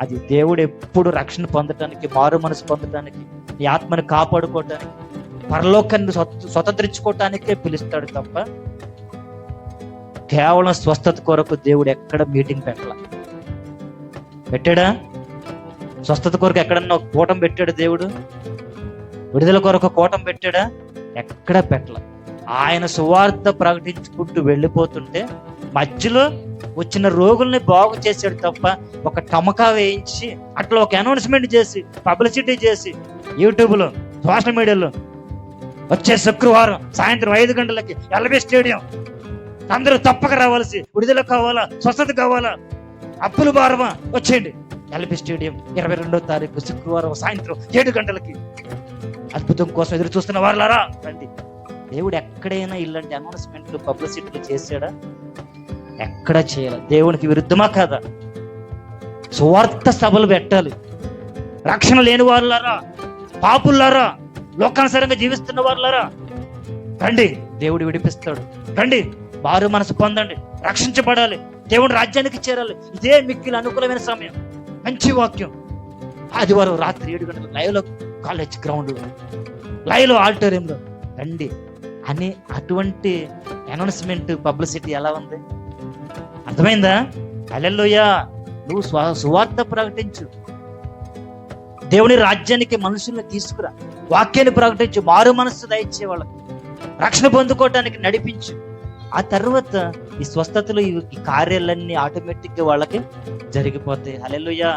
అది దేవుడు ఎప్పుడు రక్షణ పొందటానికి, మారు మనసు పొందటానికి, నీ ఆత్మని కాపాడుకోవటానికి, పరలోకాన్ని స్వతంత్రించుకోవటానికే పిలుస్తాడు తప్ప కేవలం స్వస్థత కొరకు దేవుడు ఎక్కడ మీటింగ్ పెట్టాడా? స్వస్థత కొరకు ఎక్కడన్నా ఒక కూటం పెట్టాడు దేవుడు? విడుదల కొరకు కూటం పెట్టాడా? ఎక్కడ పెట్టల. ఆయన సువార్త ప్రకటించుకుంటూ వెళ్ళిపోతుంటే మధ్యలో వచ్చిన రోగుల్ని బాగు చేశాడు తప్ప ఒక టమకా వేయించి అట్లా ఒక అనౌన్స్మెంట్ చేసి, పబ్లిసిటీ చేసి, యూట్యూబ్లో, సోషల్ మీడియాలో వచ్చే శుక్రవారం సాయంత్రం 5 గంటలకి ఎల్బీ స్టేడియం, అందరూ తప్పక రావాల్సి, విడుదల కావాలా, స్వస్థత కావాలా, అప్పులు భారమా, వచ్చేయండి ఎల్బీ స్టేడియం 22వ తారీఖు శుక్రవారం సాయంత్రం 7 గంటలకి. అద్భుతం కోసం ఎదురు చూస్తున్న వారులారా రండి. దేవుడు ఎక్కడైనా ఇలాంటి అనౌన్స్మెంట్లు, పబ్లిసిటీలు చేశాడా? ఎక్కడా చేయాలి. దేవునికి విరుద్ధమా కాదా? సువార్త సభలు పెట్టాలి. రక్షణ లేని వారులారా, పాపులారా, లోకానుసారంగా జీవిస్తున్న వారులారా రండి, దేవుడు విడిపిస్తాడు. రండి, మారు మనసు పొందండి, రక్షించబడాలి, దేవుడు రాజ్యానికి చేరాలి. ఇదే మిక్కిలి అనుకూలమైన సమయం. మంచి వాక్యం. ఆదివారం రాత్రి 7 గంటలకు లైవ్లో, కాలేజ్ గ్రౌండ్లో, లైవ్లో, ఆడిటోరియంలో రండి అని అటువంటి అనౌన్స్మెంట్, పబ్లిసిటీ ఎలా ఉంది? అర్థమైందా? హల్లెలూయా. నువ్వు సువార్త ప్రకటించు, దేవుని రాజ్యానికి మనుషుల్ని తీసుకురా, వాక్యాన్ని ప్రకటించు, మారు మనస్సు దయచే వాళ్ళకి, రక్షణ పొందుకోవటానికి నడిపించు. ఆ తర్వాత ఈ స్వస్థతలు, ఈ కార్యాలన్నీ ఆటోమేటిక్గా వాళ్ళకి జరిగిపోతాయి. హల్లెలూయా.